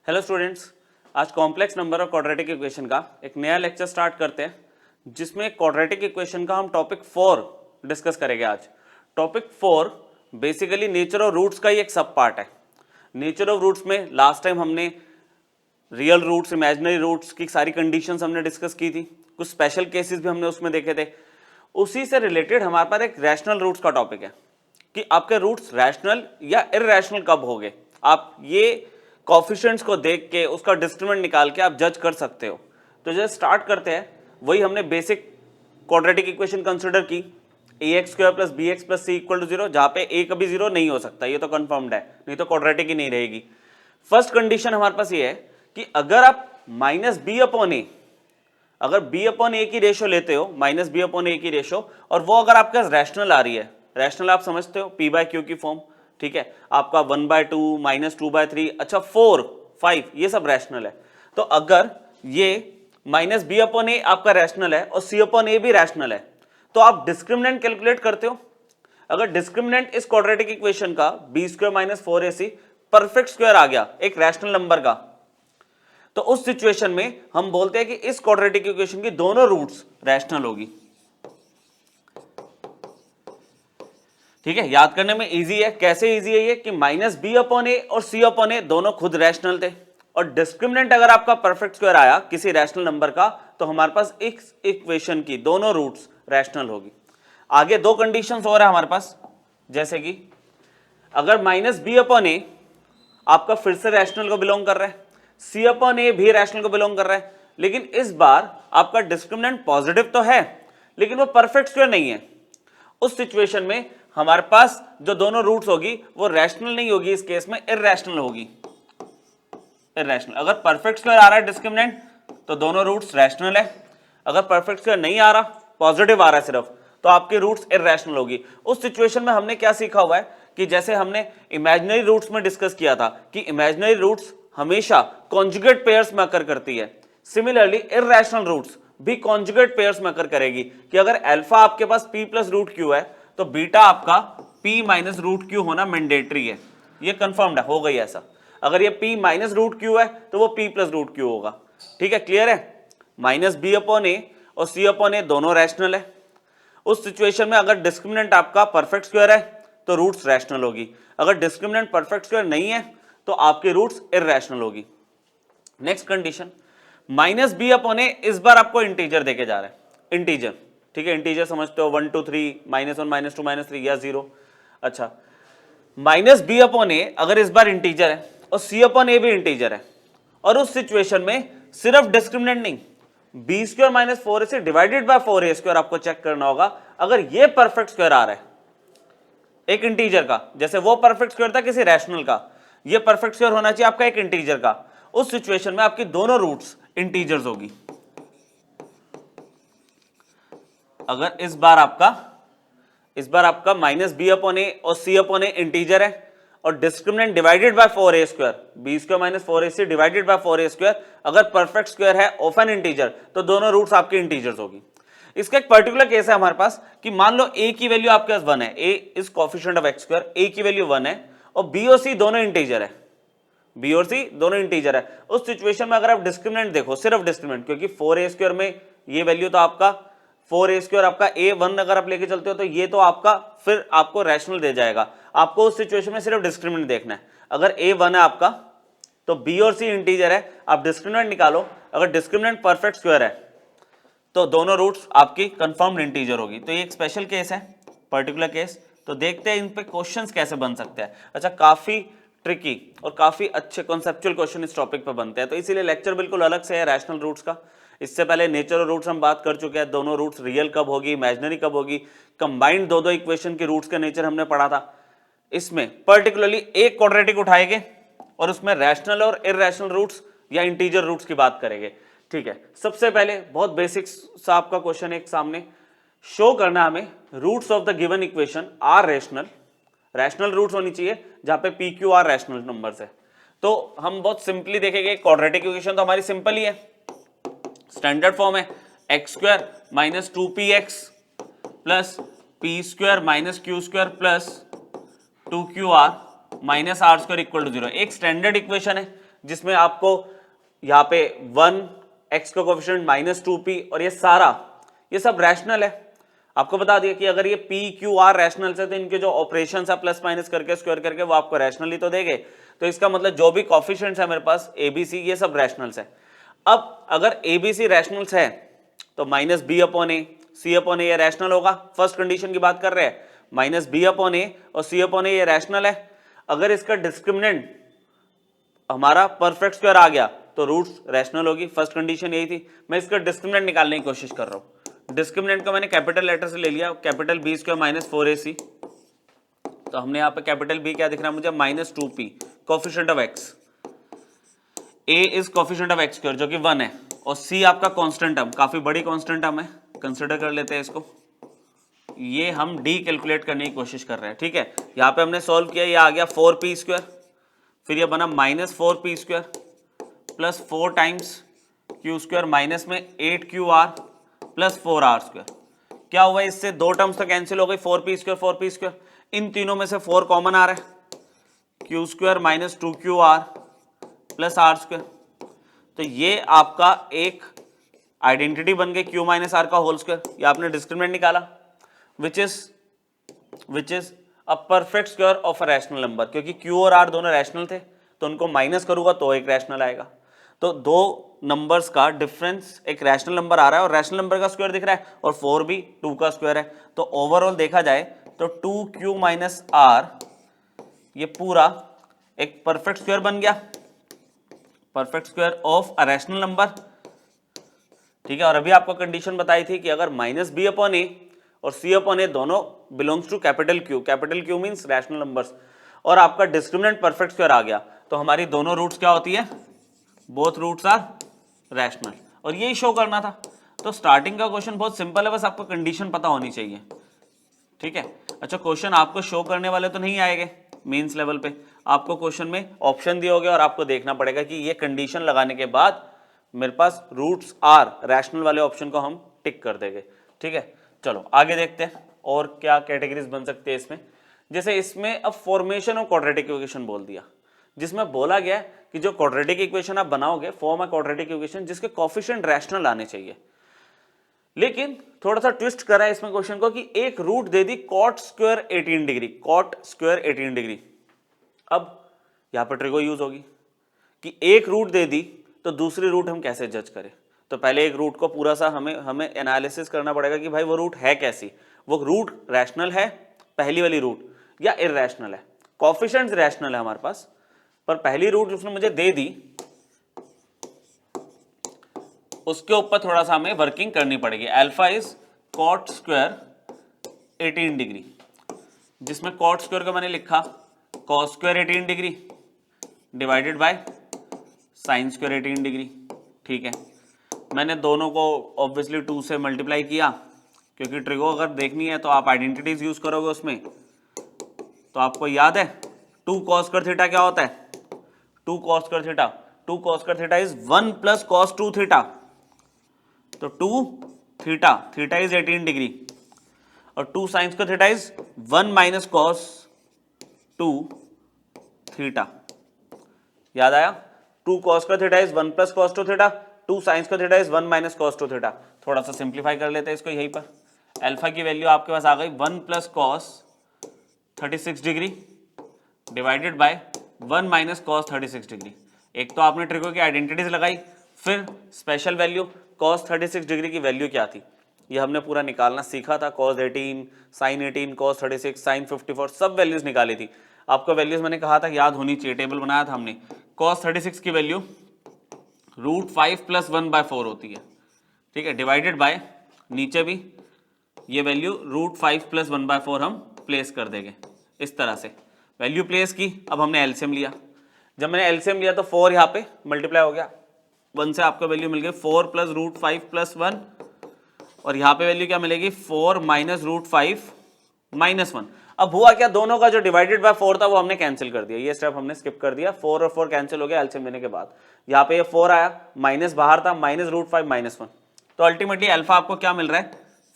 Hello students, आज complex number और quadratic equation का एक नया लेक्चर स्टार्ट करते हैं जिसमें क्वाड्रेटिक इक्वेशन का हम टॉपिक 4 डिस्कस करेंगे। आज topic 4 basically nature of roots का ही एक सब पार्ट है। नेचर ऑफ रूट्स में लास्ट टाइम हमने रियल रूट्स, इमेजिनरी रूट्स की सारी कंडीशंस हमने डिस्कस की थी, कुछ स्पेशल केसेस भी हमने उसमें देखे थे। उसी से रिलेटेड हमारे पास एक रैशनल रूट्स का टॉपिक है कि आपके रूट्स रैशनल या इररैशनल कब होंगे। आप ये कोफिशिएंट्स को देख के उसका डिस्क्रिमिनेंट निकाल के आप जज कर सकते हो। तो जब स्टार्ट करते हैं, वही हमने बेसिक क्वाड्रेटिक इक्वेशन कंसीडर की, ax square plus b x plus c equal to zero, जहां पे a कभी जीरो नहीं हो सकता, ये तो कंफर्म्ड है, नहीं तो क्वाड्रेटिक ही नहीं रहेगी। फर्स्ट कंडीशन हमारे पास ये है कि अगर आप माइनस बी अपॉन ए, अगर b अपॉन ए की रेशो लेते हो, माइनस बी अपॉन ए की रेशो, और वो अगर आपके पास रैशनल आ रही है, रैशनल आप समझते हो p बाय क्यू की फॉर्म, ठीक है, आपका 1/2 माइनस 2/3, अच्छा 4 5, ये सब रैशनल है। तो अगर ये माइनस बी अपॉन ए आपका रैशनल है और सी अपॉन ए भी रैशनल है, तो आप डिस्क्रिमिनेंट कैलकुलेट करते हो। अगर डिस्क्रिमिनेंट इस क्वाड्रेटिक इक्वेशन का B square minus 4ac perfect square आ गया एक रैशनल नंबर का, तो उस सिचुएशन में हम बोलते हैं कि इस क्वाड्रेटिक इक्वेशन की दोनों रूट्स रैशनल होगी। ठीक है, याद करने में इजी है। कैसे इजी है ये कि माइनस बी अपॉन ए और सी अपॉन ए दोनों खुद रैशनल थे, और डिस्क्रिमिनेंट अगर आपका परफेक्ट स्क्वायर आया किसी रैशनल नंबर का, तो हमारे पास इस इक्वेशन की दोनों रूट्स रैशनल होगी। आगे दो कंडीशंस और है हमारे पास, जैसे कि अगर माइनस बी अपॉन ए आपका फिर से रैशनल को बिलोंग कर रहा है, सी अपॉन ए भी रैशनल को बिलोंग कर रहा है, लेकिन इस बार आपका डिस्क्रिमिनेंट पॉजिटिव तो है लेकिन वो परफेक्ट स्क्वायर नहीं है। उस सिचुएशन में हमारे पास जो दोनों रूट्स होगी वो रैशनल नहीं होगी, इस केस में इररैशनल होगी। इररैशनल, अगर परफेक्ट स्क्वायर आ रहा है डिस्क्रिमिनेंट तो दोनों रूट्स रैशनल है, अगर परफेक्ट स्क्वायर नहीं आ रहा, पॉजिटिव आ रहा है सिर्फ, तो आपकी रूट्स इररैशनल होगी। उस सिचुएशन में हमने क्या सीखा हुआ है कि जैसे हमने इमेजिनरी रूट्स में डिस्कस किया था कि इमेजिनरी रूट्स हमेशा कॉन्जुगेट पेयर्स में अकर करती है, सिमिलरली इररैशनल रूट्स भी कॉन्जुगेट पेयर्स में अकर करेगी कि अगर अल्फा आपके पास p प्लस रूट क्यू है तो बीटा आपका p माइनस रूट क्यू होना मैंडेटरी है, ये कंफर्म्ड है, हो गई ऐसा। अगर ये p माइनस रूट क्यू है तो वो p प्लस रूट क्यू होगा। ठीक है, क्लियर है। माइनस बी अपॉन ए और सी अपॉन ए दोनों रैशनल है। उस सिचुएशन में अगर डिस्क्रिमिनेंट आपका परफेक्ट स्क्वायर है तो रूट्स रैशनल होगी, अगर डिस्क्रिमिनेंट परफेक्ट स्क्वायर नहीं है तो आपकी रूट्स इररैशनल होगी। Next condition, minus B upon A इस बार आपको इंटीजर देके जा रहा है, इंटीजर, ठीक है, इंटीजर समझते हो, 1 2 3 -1 -2 -3 या 0। अच्छा, माइनस बी अपॉन ए अगर इस बार इंटीजर है और सी अपॉन ए भी इंटीजर है, और उस सिचुएशन में सिर्फ डिस्क्रिमिनेंट नहीं, b square minus 4ac divided by 4a square आपको चेक करना होगा। अगर ये परफेक्ट स्क्वायर आ रहा है एक इंटीजर का, जैसे वो परफेक्ट स्क्वायर था किसी रैशनल का, ये परफेक्ट स्क्वायर होना चाहिए आपका एक इंटीजर का, उस सिचुएशन में आपकी दोनों रूट्स इंटीजर्स होगी। अगर इस बार आपका माइनस बी अपॉन ए और सी अपॉन ए इंटीजर है और discriminant divided by 4a square, b square minus 4ac divided by 4a square, अगर परफेक्ट स्क्वायर है ऑफ एन इंटीजर तो दोनों रूट्स आपकी इंटीजर्स होगी। इसका एक पर्टिकुलर केस है हमारे पास कि मान लो a की वैल्यू आपके पास 1 है, a is coefficient of x square, a की वैल्यू 1 है और b और c दोनों इंटीजर है, b और c दोनों इंटीजर है। उस सिचुएशन में अगर आप डिस्क्रिमिनेंट देखो, सिर्फ डिस्क्रिमिनेंट, क्योंकि 4a स्क्वायर में ये वैल्यू तो आपका 4a स्क्वायर आपका a1 अगर आप लेके चलते हो तो ये तो आपका फिर आपको रैशनल दे जाएगा। आपको उस सिचुएशन में सिर्फ डिस्क्रिमिनेंट देखना है। अगर a1 है आपका तो b और c इंटीजर है, आप डिस्क्रिमिनेंट निकालो, अगर डिस्क्रिमिनेंट परफेक्ट स्क्वायर है तो दोनों रूट्स आपकी कंफर्म्ड इंटीजर होगी। तो ये एक स्पेशल केस है, पर्टिकुलर केस। तो देखते हैं इन पे क्वेश्चंस कैसे बन सकते हैं। अच्छा, काफी ट्रिकी और काफी अच्छे कॉन्सेप्चुअल क्वेश्चन इस टॉपिक पर बनते हैं, तो इसीलिए लेक्चर बिल्कुल अलग से है रैशनल रूट्स का। इससे पहले नेचर और रूट्स हम बात कर चुके हैं, दोनों रूट्स रियल कब होगी, इमेजिनरी कब होगी, कंबाइंड दो इक्वेशन के रूट्स का नेचर हमने पढ़ा था। इसमें पर्टिकुलरली एक क्वाड्रेटिक उठाएंगे और उसमें रैशनल और इररैशनल रूट्स या इंटीजर रूट्स की बात करेंगे। ठीक है, सबसे पहले बहुत बेसिक सा आपका क्वेश्चन एक सामने शो करना, हमें roots of the given equation are rational, rational roots होनी चाहिए जहां पे p q r rational numbers है। तो हम बहुत सिंपली देखेंगे, क्वाड्रेटिक इक्वेशन तो हमारी सिंपल ही है, स्टैंडर्ड फॉर्म है x square minus 2px plus p square minus q square plus 2qr minus r square equal to 0, एक स्टैंडर्ड इक्वेशन है जिसमें आपको यहाँ पे 1 x का कोफिशिएंट -2p और ये सारा ये सब रैशनल है। आपको बता दिया कि अगर ये p q r रैशनल से तो इनके जो ऑपरेशन है प्लस माइनस करके स्क्वायर करके वो आपको रैशनल ही तो देंगे। तो इसका मतलब जो भी कोफिशिएंट्स है मेरे पास a b c ये सब रैशनल्स है। अब अगर a b c रैशनल्स है तो -b upon a c upon a ये रैशनल होगा। फर्स्ट कंडीशन की बात कर रहे हैं, -b अपॉन a और c अपॉन a ये रैशनल है। अगर इसका डिस्क्रिमिनेंट हमारा परफेक्ट स्क्वायर आ गया तो रूट्स रैशनल होगी। फर्स्ट कंडीशन यही थी। मैं इसका डिस्क्रिमिनेंट निकालने की कोशिश कर रहा हूं। डिस्क्रिमिनेंट को मैंने कैपिटल लेटर से ले लिया, capital b square minus 4ac। तो हमने यहाँ पे कैपिटल b क्या दिख रहा है मुझे, -2p coefficient of x। a is coefficient of x square जो कि 1 है, और c आपका कांस्टेंट टर्म, काफी बड़ी कांस्टेंट टर्म है, कंसिडर कर लेते हैं इसको। ये हम d कैलकुलेट करने की कोशिश कर रहे हैं, ठीक है। यहाँ पे हमने सॉल्व किया, ये आ गया 4p स्क्वायर, फिर ये बना -4p square plus 4 times q square minus में 8qr प्लस 4r स्क्वायर। क्या हुआ, इससे दो टर्म्स तो कैंसिल हो गई, 4p स्क्वायर। इन तीनों में से 4 कॉमन आ रहा है, q square minus 2qr plus r square. तो ये आपका एक आइडेंटिटी बन गई q माइनस r का होल स्क्वायर। ये आपने डिस्क्रिमिनेंट निकाला विच is a perfect square of a rational number. क्योंकि q और r दोनों रैशनल थे तो उनको माइनस करूंगा तो एक रैशनल आएगा। तो दो नंबर्स का डिफरेंस एक रैशनल नंबर आ रहा है और रैशनल नंबर का स्क्वायर दिख रहा है, और 4 भी 2 का स्क्वायर है। तो ओवरऑल देखा जाए तो 2q माइनस r ये पूरा एक परफेक्ट स्क्वायर बन गया, perfect square of a rational number, ठीक है। और अभी आपको कंडीशन बताई थी कि अगर -b अपॉन a और c अपॉन a दोनों belongs to capital Q means rational numbers, और आपका डिस्क्रिमिनेंट परफेक्ट स्क्वायर आ गया, तो हमारी दोनों रूट्स क्या होती है, बोथ रूट्स आर रैशनल। और यही शो करना था। तो स्टार्टिंग का क्वेश्चन बहुत सिंपल है, बस आपको कंडीशन पता होनी चाहिए, ठीक है। अच्छा, क्वेश्चन आपको शो करने वाले तो नहीं आएंगे मेंस लेवल पे, आपको क्वेश्चन में ऑप्शन दिए होंगे और आपको देखना पड़ेगा कि ये कंडीशन लगाने के बाद मेरे पास रूट्स आर रैशनल वाले ऑप्शन को हम टिक कर देंगे, ठीक है। चलो आगे देखते हैं और क्या कैटेगरीज बन सकती है इसमें। जैसे इसमें अब फॉर्मेशन ऑफ क्वाड्रेटिक इक्वेशन बोल दिया, जिसमें बोला गया कि जो क्वाड्रेटिक इक्वेशन आप बनाओगे फॉर्म अ क्वाड्रेटिक इक्वेशन जिसके कोफिशिएंट रैशनल आने चाहिए। लेकिन थोड़ा सा ट्विस्ट करा है इसमें क्वेश्चन को कि एक रूट दे दी कॉट स्क्वायर 18 डिग्री। अब यहां पर ट्रिगो यूज होगी कि एक रूट दे दी तो दूसरी रूट हम कैसे जज करें। तो पहले एक रूट को पूरा सा हमें एनालिसिस करना पड़ेगा कि भाई वो रूट है कैसी, वो रूट रैशनल है पहली वाली रूट या इररैशनल है। कोफिशिएंट्स रैशनल है हमारे पास, पर पहली रूट उसने मुझे दे दी उसके ऊपर थोड़ा सा हमें वर्किंग करनी पड़ेगी। Alpha is cot square 18 degree, जिसमें कॉट स्क्वायर को मैंने लिखा cos square 18 degree divided by sine square 18 degree, ठीक है। मैंने दोनों को ऑब्वियसली 2 से मल्टीप्लाई किया, क्योंकि ट्रिगो अगर देखनी है तो आप आइडेंटिटीज यूज करोगे उसमें। तो आपको याद है 2 cos स्क्वायर थीटा क्या होता है, 2 cos square theta is 1 plus cos 2 theta. तो 2 थीटा इज 18 डिग्री और 2 sine square theta is 1 minus cos 2 theta. याद आया, 2 cos square theta is 1 plus cos 2 theta, 2 sine square theta is 1 minus cos 2 theta. थोड़ा सा simplify कर लेते हैं इसको। यहीं पर अल्फा की वैल्यू आपके पास आ गई 1 plus cos 36 degree divided bye 1 minus cos 36 degree. एक तो आपने ट्रिगो की आइडेंटिटीज लगाई, फिर स्पेशल वैल्यू cos 36 डिग्री की वैल्यू क्या थी ये हमने पूरा निकालना सीखा था। cos 18, sin 18, cos 36, sin 54 सब वैल्यूज निकाली थी। आपको वैल्यूज मैंने कहा था याद होनी चाहिए, टेबल बनाया था हमने। cos 36 की वैल्यू √5 प्लस 1/4 होती है, ठीक है, डिवाइडेड बाय नीचे भी ये वैल्यू √5 प्लस 1/4 हम प्लेस कर देंगे। इस तरह से वैल्यू प्लेस की। अब हमने एलसीएम लिया, जब मैंने एलसीएम लिया तो 4 यहाँ पे मल्टीप्लाई हो गया, 1 से आपको वैल्यू मिल गई 4 प्लस √5 प्लस 1, और यहाँ पे वैल्यू क्या मिलेगी 4 माइनस √5 माइनस 1। अब हुआ क्या, दोनों का जो डिवाइडेड बाय 4 था वो हमने कैंसिल कर दिया, ये स्टेप हमने स्किप कर दिया। 4 और 4 कैंसिल हो गया एलसीएम लेने के बाद। यहाँ पे ये 4 आया, माइनस बाहर था, माइनस √5 माइनस 1। तो अल्टीमेटली अल्फा आपको क्या मिल रहा है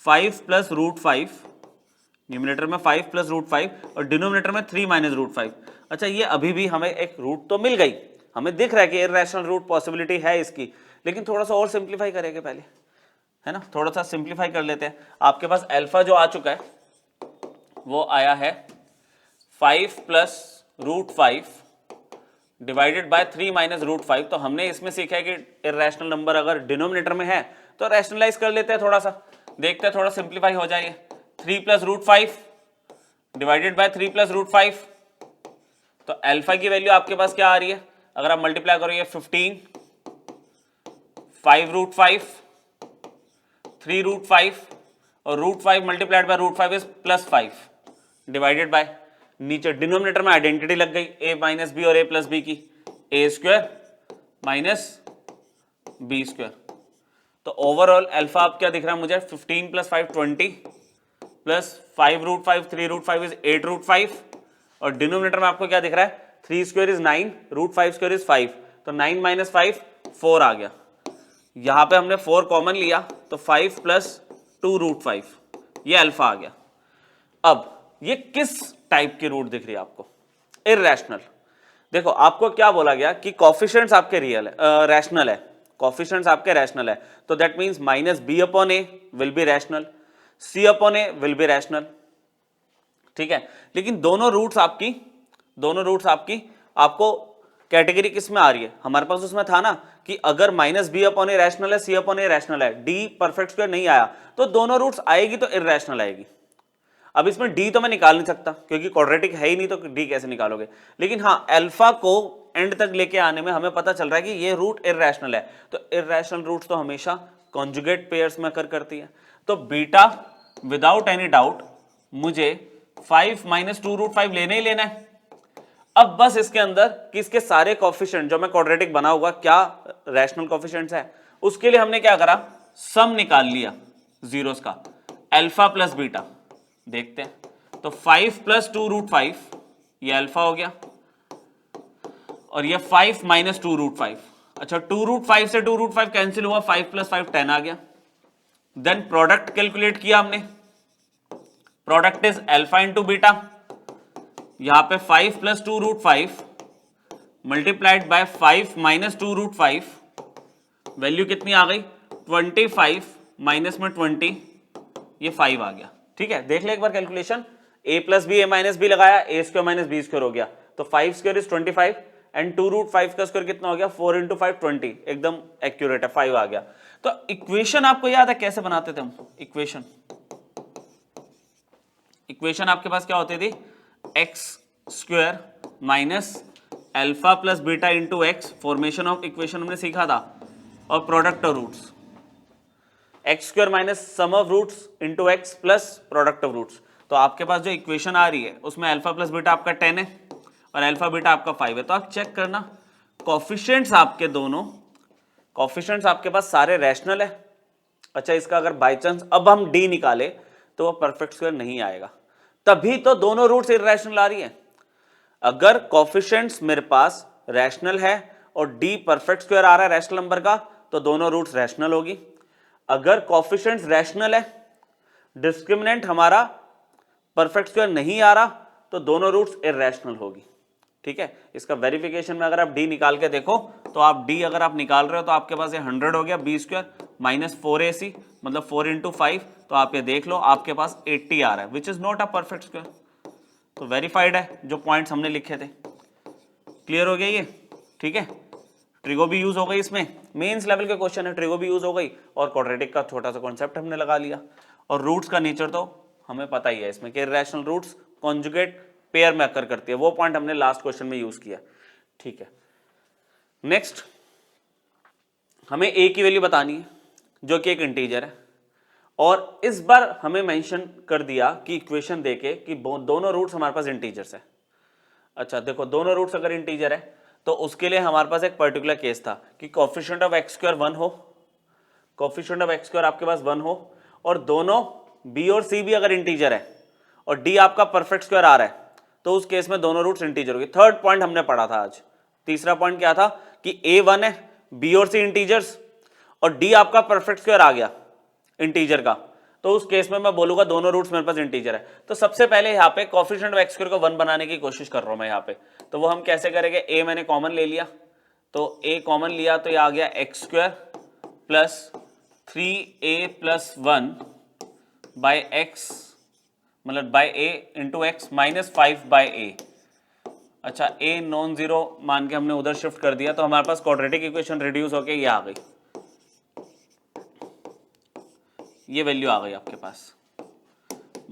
5 प्लस √5, न्यूमिनेटर में 5 प्लस √5 और डिनोमिनेटर में 3 माइनस √5। अच्छा, ये अभी भी हमें एक रूट तो मिल गई, हमें दिख रहा है कि इररेशनल रूट पॉसिबिलिटी है इसकी, लेकिन थोड़ा सा और सिंप्लीफाई करेंगे पहले, है ना, थोड़ा सा सिंप्लीफाई कर लेते हैं। आपके पास अल्फा जो आ चुका है वो आया है 5 plus root 5 divided by 3 minus root 5। तो हमने इसमें सीखा है कि इररेशनल नंबर अगर डिनोमिनेटर में है तो रैशनलाइज कर लेते हैं, थोड़ा सा देखते हैं, थोड़ा सिंप्लीफाई हो जाएगा। 3 plus root 5 divided by 3 plus root 5, तो अल्फा की वैल्यू आपके पास क्या आ रही है, अगर आप मल्टीप्लाई करोगे 15, 5 रूट 5, 3 रूट 5 और root 5 multiplied by root 5 is plus 5 divided by, नीचे डिनोमिनेटर में आइडेंटिटी लग गई a माइनस बी और a प्लस बी की, a square minus B square. तो ओवरऑल अल्फा आप क्या दिख रहा है मुझे, 15 plus 5 20 plus 5 root 5 3 root 5 is 8 root 5 और डिनोमिनेटर में आपको क्या दिख रहा है, 3 square is 9 root 5 square is 5, तो 9 माइनस 5 4 आ गया। यहां पे हमने 4 कॉमन लिया तो 5 प्लस 2 रूट 5, ये अल्फा आ गया। अब ये किस टाइप की रूट दिख रही है आपको, इररेशनल। देखो आपको क्या बोला गया कि कोफिशिएंट्स आपके रियल है, रैशनल है, कोफिशिएंट्स आपके रैशनल है, तो that means minus B upon a will be rational, c upon a will be rational, ठीक है। लेकिन दोनों रूट्स आपकी आपको कैटेगरी किस में आ रही है, हमारे पास उसमें था ना कि अगर minus B upon a rational है, सी अपॉन ए रैशनल है, डी परफेक्ट स्क्वायर नहीं आया तो दोनों रूट्स आएगी तो इररेशनल आएगी। अब इसमें डी तो मैं निकाल नहीं सकता क्योंकि क्वाड्रेटिक है ही नहीं, तो डी कैसे निकालोगे। लेकिन हाँ अल्फा को एंड तक लेके आने में हमें पता चल रहा है कि ये रूट इररेशनल है, तो इररेशनल रूट्स तो हमेशा कॉन्जुगेट पेयर्स में अकर करती है। तो बीटा विदाउट एनी डाउट मुझे 5 माइनस 2 रूट 5 लेना ही लेना है। अब बस इसके अंदर कि इसके सारे कोफिशिएंट जो मैं क्वाड्रेटिक बना हुआ क्या रैशनल कोफिशिएंट्स है, उसके लिए हमने क्या करा, सम निकाल लिया जीरोस का, अल्फा प्लस बीटा। देखते हैं तो 5 प्लस 2 रूट 5 ये अल्फा हो गया और ये 5 माइनस 2 रूट 5। अच्छा 2 रूट 5 से 2 रूट 5 कैंसिल हुआ, 5 प्लस 5 10 आ गया। देन प्रोडक्ट कैलकुलेट किया हमने, product is alpha into beta, यहां पे 5 plus 2 root 5 multiplied by 5 minus 2 root 5, value कितनी आ गई 25 माइनस में 20, ये 5 आ गया। ठीक है, देख ले एक बार calculation, a plus B A minus B लगाया, A square minus B square हो गया, तो 5 स्क्वायर इज 25 एंड 2 रूट 5 का स्क्वायर कितना हो गया 4 इंटू 5 20, एकदम एक्यूरेट है, 5 आ गया। तो इक्वेशन आपको याद है कैसे बनाते थे हम, इक्वेशन आपके पास क्या होती थी, x square minus alpha plus beta into x, formation of equation हमने सीखा था, और product of roots, x square minus sum of roots into x plus product of roots. तो आपके पास जो इक्वेशन आ रही है उसमें अल्फा प्लस बीटा आपका 10 है और अल्फा बीटा आपका 5 है। तो आप चेक करना कोफिशिएंट्स आपके दोनों, कोफिशिएंट्स आपके पास सारे रैशनल है। अच्छा इसका अगर बाई चांस अब हम डी निकाले तो वो परफेक्ट स्क्वायर नहीं आएगा, तभी तो दोनों रूट्स इररेशनल आ रही है। अगर कोफिशिएंट्स मेरे पास रैशनल है और डी परफेक्ट स्क्वायर आ रहा है रैशनल नंबर का, तो दोनों रूट्स रैशनल होगी। अगर कोफिशिएंट्स रैशनल है, डिस्क्रिमिनेंट हमारा परफेक्ट स्क्वायर नहीं आ रहा, तो दोनों रूट्स इररेशनल होगी। ठीक है, इसका वेरिफिकेशन में अगर आप डी निकाल के देखो तो आप डी अगर आप निकाल रहे हो तो आपके पास ये 100 हो गया, बी स्क्वायर माइनस 4ac मतलब 4 इंटू 5, तो आप ये देख लो आपके पास 80 आ रहा है, which is not a perfect square. तो वेरीफाइड है जो पॉइंट्स हमने लिखे थे। क्लियर हो गया ये, ठीक है। ट्रिगो भी यूज हो गई, इसमें मेंस लेवल के क्वेश्चन है, ट्रिगो भी यूज हो गई और क्वाड्रेटिक का छोटा सा कॉन्सेप्ट हमने लगा लिया। और रूट्स का नेचर तो हमें पता ही है इसमें कि इररेशनल रूट्स कॉन्जुगेट पेयर में अकर करती है, वो पॉइंट हमने लास्ट क्वेश्चन में यूज किया। ठीक है, नेक्स्ट हमें ए की वैल्यू बतानी है जो कि एक इंटीजर है, और इस बार हमें मेंशन कर दिया कि इक्वेशन देके कि दोनों रूट्स हमारे पास इंटीजर्स है। अच्छा देखो, दोनों रूट्स अगर इंटीजर है तो उसके लिए हमारे पास एक पर्टिकुलर केस था कि कोफिशिएंट ऑफ एक्स स्क्वायर 1 हो, कोफिशिएंट ऑफ एक्स स्क्वायर आपके पास 1 हो, और दोनों बी और सी भी अगर इंटीजर है और डी आपका परफेक्ट स्क्वायर आ रहा है, तो उस केस में दोनों रूट्स इंटीजर होगी। थर्ड पॉइंट हमने पढ़ा था आज। तीसरा पॉइंट क्या था कि ए 1 है, बी और सी इंटीजर्स, और डी आपका परफेक्ट स्क्वायर आ गया इंटीजर का, तो उस केस में मैं बोलूंगा दोनों रूट्स मेरे पास इंटीजर है। तो सबसे पहले यहाँ पे कोफिशिएंट ऑफ एक्स स्क्वायर को 1 बनाने की कोशिश कर रहा हूं मैं यहाँ पे, तो वो हम कैसे करेंगे, ए मैंने कॉमन ले लिया, तो a कॉमन लिया तो ये आ गया X square plus 3a plus 1 by X, मतलब by a into X minus 5 by a। अच्छा, a नॉन जीरो मान के हमने उधर शिफ्ट कर दिया तो हमारे पास क्वाड्रेटिक इक्वेशन रिड्यूस होके ये आ गई, ये वैल्यू आ गई आपके पास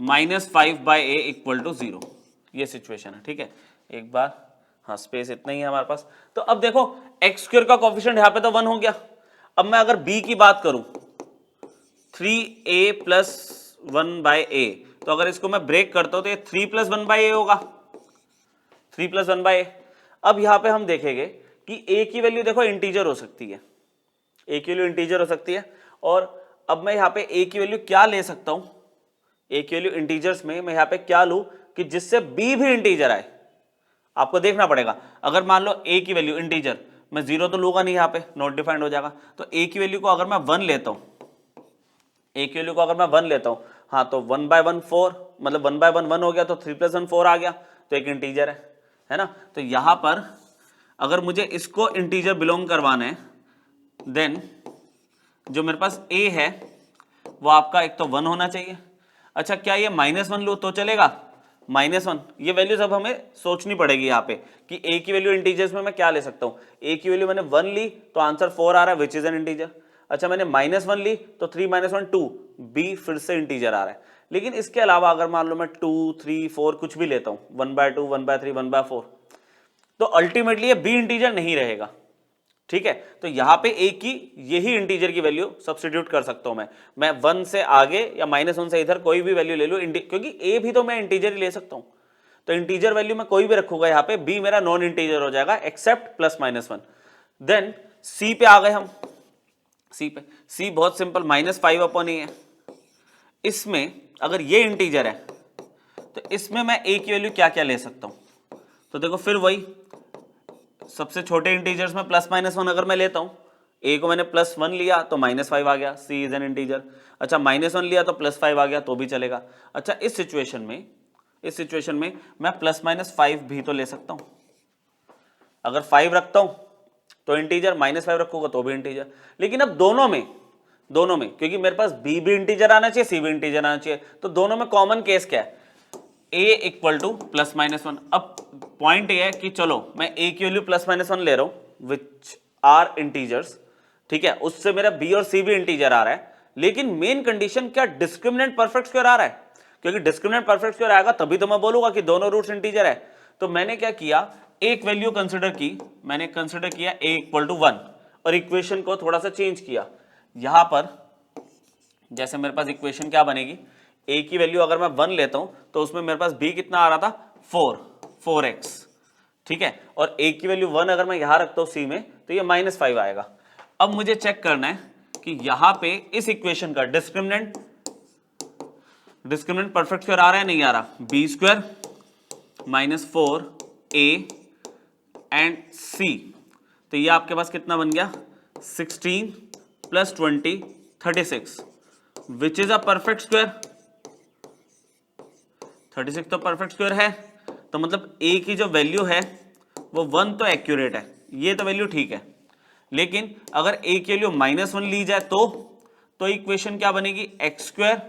-5 बाय a इक्वल टू 0। ये सिचुएशन है, ठीक है। एक बार, हाँ स्पेस इतना ही है हमारे पास। तो अब देखो एक्स स्क्वायर का कोफिशिएंट यहाँ पे तो 1 हो गया। अब मैं अगर b की बात करूं 3a प्लस 1 बाय a, तो अगर इसको मैं ब्रेक करता हूं तो ये 3 प्लस 1 बाय a होगा, 3 प्लस 1 बाय a। अब यहाँ पे हम देखेंगे कि a की वैल्यू देखो इंटीजर हो सकती है, a की वैल्यू इंटीजर हो सकती है। और अब मैं यहाँ पे a की वैल्यू क्या ले सकता हूं, a की वैल्यू इंटीजर्स में मैं यहाँ पे क्या लूं कि जिससे b भी इंटीजर आए। आपको देखना पड़ेगा, अगर मान लो a की वैल्यू इंटीजर, मैं 0 तो लूंगा नहीं, यहाँ पे नॉट डिफाइंड हो जाएगा। तो a की वैल्यू को अगर मैं 1 लेता हूं, a की वैल्यू को अगर मैं 1 लेता हूं, हाँ तो 1 बाय 1 4, मतलब 1 बाय 1 1 हो गया, तो 3 प्लस 1 4 आ गया, तो एक इंटीजर है ना। तो यहां पर अगर मुझे इसको इंटीजर बिलोंग करवाना है, देन जो मेरे पास a है वो आपका एक तो 1 होना चाहिए। अच्छा, क्या ये -1 लो तो चलेगा? -1, ये वैल्यू सब हमें सोचनी पड़ेगी यहाँ पे कि a की वैल्यू इंटीजर्स में मैं क्या ले सकता हूँ। a की वैल्यू मैंने 1 ली तो आंसर 4 आ रहा है, विच इज एन इंटीजर। अच्छा, मैंने -1 ली तो 3 - 1 2, b फिर से इंटीजर आ रहा है। लेकिन इसके अलावा अगर मान लो मैं 2 3 4 कुछ भी लेता हूँ, 1/2 1/3 1/4, तो अल्टीमेटली ये b इंटीजर नहीं रहेगा, ठीक है। तो यहां पे a की यही इंटीजर की वैल्यू सब्स्टिट्यूट कर सकता हूं मैं 1 से आगे या -1 से इधर कोई भी वैल्यू ले लूं, क्योंकि a भी तो मैं इंटीजर ही ले सकता हूं। तो इंटीजर वैल्यू मैं कोई भी रखूंगा यहाँ पे, b मेरा नॉन इंटीजर हो जाएगा एक्सेप्ट +-1। देन c पे आ गए हम, c बहुत सिंपल, -5/a है। इसमें अगर ये इंटीजर है तो इसमें मैं a की वैल्यू क्या क्या ले सकता हूं। तो देखो फिर वही, सबसे छोटे इंटीजर्स में +-1 अगर मैं लेता हूं, a को मैंने +1 लिया तो -5 आ गया, c इज एन इंटीजर। अच्छा, -1 लिया तो +5 आ गया, तो भी चलेगा। अच्छा, इस सिचुएशन में मैं +-5 भी तो ले सकता हूं। अगर 5 रखता हूं तो इंटीजर, -5 रखूंगा तो भी इंटीजर। लेकिन अब दोनों में क्योंकि मेरे पास b भी इंटीजर आना चाहिए, c भी इंटीजर आना चाहिए, तो दोनों में कॉमन केस क्या है, a इक्वल टू +-1। अब पॉइंट ये है कि चलो मैं a की वैल्यू +-1 ले रहा हूं विच आर इंटीजर्स, ठीक है, उससे मेरा b और c भी इंटीजर आ रहा है। लेकिन मेन कंडीशन क्या, डिस्क्रिमिनेंट परफेक्ट स्क्वायर आ रहा है, क्योंकि डिस्क्रिमिनेंट परफेक्ट स्क्वायर आएगा तभी तो मैं बोलूंगा कि दोनों रूट्स इंटीजर है। तो मैंने क्या किया, एक वैल्यू कंसिडर की, मैंने कंसिडर किया a इक्वल टू 1 और इक्वेशन को थोड़ा सा चेंज किया। यहां पर जैसे मेरे पास इक्वेशन क्या बनेगी, a की वैल्यू अगर मैं 1 लेता हूं तो उसमें मेरे पास b कितना आ रहा था, 4x, ठीक है। और a की वैल्यू 1 अगर मैं यहां रखता हूं c में तो ये -5 आएगा। अब मुझे चेक करना है कि यहां पे इस इक्वेशन का डिस्क्रिमिनेंट परफेक्ट स्क्वायर आ रहा है नहीं आ रहा, b² -4a एंड c, तो ये आपके पास कितना बन गया, 16 + 20 36, विच इज अ परफेक्ट स्क्वायर। 36 तो परफेक्ट स्क्वायर है, तो मतलब a की जो वैल्यू है वो 1 तो एक्यूरेट है, ये तो वैल्यू ठीक है। लेकिन अगर a की वैल्यू -1 ली जाए तो इक्वेशन क्या बनेगी, x²,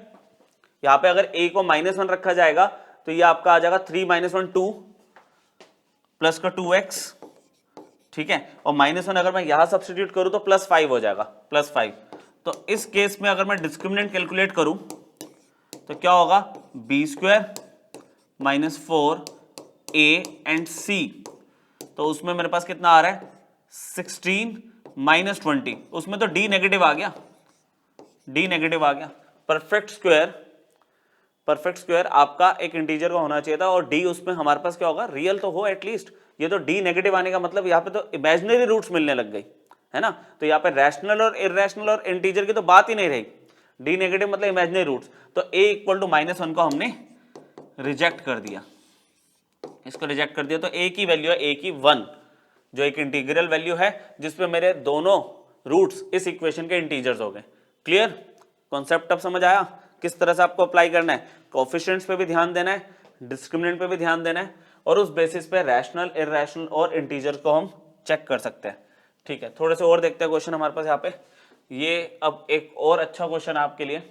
यहां पे अगर a को -1 रखा जाएगा तो ये आपका आ जाएगा 3 - 1 2 प्लस का 2x, ठीक है। और -1 अगर मैं यहां सब्स्टिट्यूट करूं तो +5 हो जाएगा, +5। तो इस केस में अगर मैं डिस्क्रिमिनेंट कैलकुलेट करूं तो क्या होगा, b² -4a एंड c, तो उसमें मेरे पास कितना आ रहा है, 16 - 20, उसमें तो d नेगेटिव आ गया, परफेक्ट स्क्वायर आपका एक इंटीजर का होना चाहिए था, और d उसमें हमारे पास क्या होगा, रियल तो हो एटलीस्ट। ये तो d नेगेटिव आने का मतलब यहाँ पे तो इमेजिनरी रूट्स मिलने लग गई है ना। तो यहाँ पे रैशनल और इरेशनल और इंटीजर की तो बात ही नहीं रही, d नेगेटिव मतलब इमेजिनरी रूट्स। तो a इक्वल टू -1 को हमने रिजेक्ट कर दिया, इसको रिजेक्ट कर दिया। तो a की वैल्यू है a की 1, जो एक इंटीग्रल वैल्यू है जिसपे मेरे दोनों रूट्स इस इक्वेशन के इंटीजर्स हो गए। क्लियर कॉन्सेप्ट अब समझ आया किस तरह से आपको अप्लाई करना है। कोफिशिएंट्स पे भी ध्यान देना है, डिस्क्रिमिनेंट पे भी ध्यान देना है, और उस बेसिस पे रैशनल, इरैशनल और इंटीजर को हम चेक कर सकते हैं। ठीक है, थोड़े से और देखते हैं क्वेश्चन हमारे पास यहाँ पे। ये अब एक और अच्छा क्वेश्चन है आपके लिए,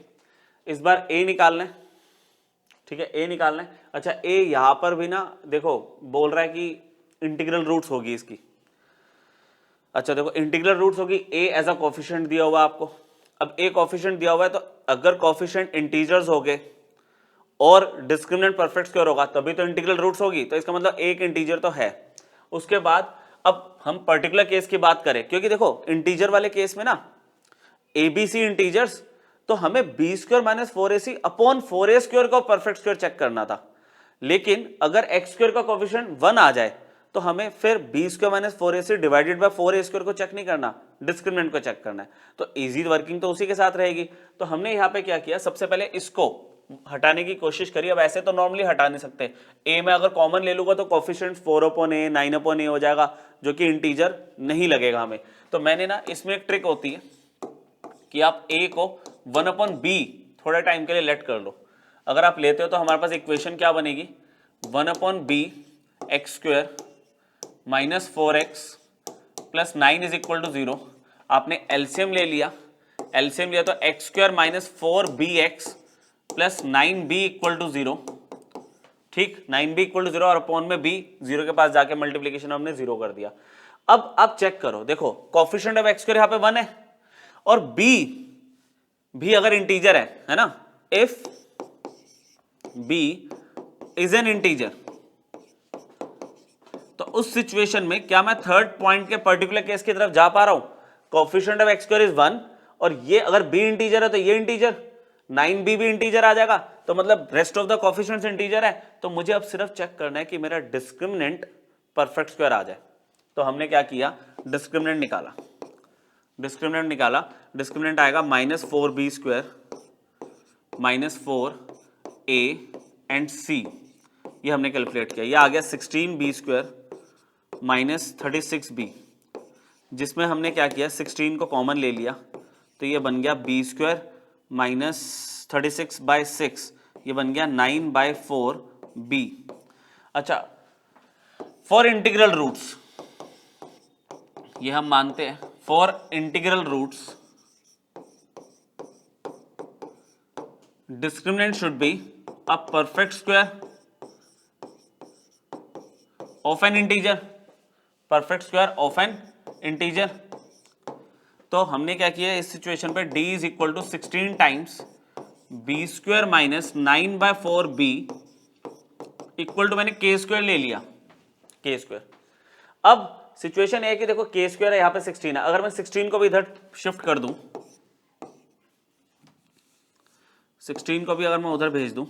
इस बार ए निकालना है। ठीक है, ए निकालना है। अच्छा, ए यहां पर भी ना देखो बोल रहा है कि इंटीग्रल रूट्स होगी इसकी। अच्छा देखो, इंटीग्रल रूट्स होगी, ए एज अ कोफिशिएंट दिया हुआ है आपको। अब ए कोफिशिएंट दिया हुआ है, तो अगर कोफिशिएंट इंटीजर्स हो गए और डिस्क्रिमिनेंट परफेक्ट स्क्वायर होगा तभी तो इंटीग्रल रूट्स होगी, तो इसका मतलब एक इंटीजर तो है। उसके बाद अब हम पर्टिकुलर केस की बात करें, क्योंकि देखो इंटीजर वाले केस में ना एबीसी इंटीजर्स, तो हमें b square minus 4ac upon 4a square का परफेक्ट स्क्वायर चेक करना था। लेकिन अगर एक्स स्क्वायर का कोफिशिएंट 1 आ जाए तो हमें फिर b square minus 4ac divided by 4a square को चेक नहीं करना, डिस्क्रिमिनेंट को चेक करना है। तो इजी वर्किंग तो उसी के साथ रहेगी। तो हमने यहाँ पे क्या किया, सबसे पहले इसको हटाने की कोशिश करी। अब ऐसे तो नॉर्मली हटा नहीं सकते, ए में अगर कॉमन ले लूंगा तो कोफिशिएंट 4/a 9/a हो जाएगा, जो कि इंटीजर नहीं लगेगा हमें। तो मैंने ना इसमें एक ट्रिक होती है कि आप a को 1/b थोड़े टाइम के लिए लेट कर लो। अगर आप लेते हो तो हमारे पास इक्वेशन क्या बनेगी, 1/b x square minus 4x plus 9 is equal to 0। आपने एलसीएम ले लिया, एलसीएम लिया तो x square minus 4bx plus 9b equal to 0। ठीक, 9b इक्वल टू 0 और अपॉन में b 0 के पास जाके मल्टीप्लीकेशन हमने 0 कर दिया। अब आप चेक करो, देखो कोफिशिएंट ऑफ एक्स स्क्वायर यहाँ पे 1 है और b भी अगर इंटीजर है ना, if b is an integer, तो उस सिचुएशन में क्या मैं थर्ड पॉइंट के पर्टिकुलर केस की तरफ जा पा रहा हूं, coefficient of x square is 1 और ये अगर b इंटीजर है तो ये इंटीजर 9b भी इंटीजर आ जाएगा, तो मतलब rest of the coefficients integer है। तो मुझे अब सिर्फ चेक करना है कि मेरा डिस्क्रिमिनेंट परफेक्ट स्क्वायर आ जाए। तो हमने क्या किया, डिस्क्रिमिनेंट निकाला, डिस्क्रिमिनेंट निकाला। डिस्क्रिमिनेंट आएगा minus 4b square minus 4a and c, ये हमने कैलकुलेट किया। ये आ गया 16b स्क्वायर माइनस 36b, जिसमें हमने क्या किया, 16 को कॉमन ले लिया तो ये बन गया b स्क्वायर माइनस 36/6, ये बन गया 9/4b। अच्छा, फॉर इंटीग्रल रूट्स, ये हम मानते हैं for integral roots discriminant should be a perfect square of an integer, perfect square of an integer. तो हमने क्या किया इस सिचुएशन पे, d is equal to 16 times b square minus 9/4b equal to, मैंने k स्क्वायर ले लिया, k square. अब सिचुएशन है कि देखो k स्क्वायर है यहाँ पे 16 है, अगर मैं 16 को भी इधर शिफ्ट कर दूं, 16 को भी अगर मैं उधर भेज दूं,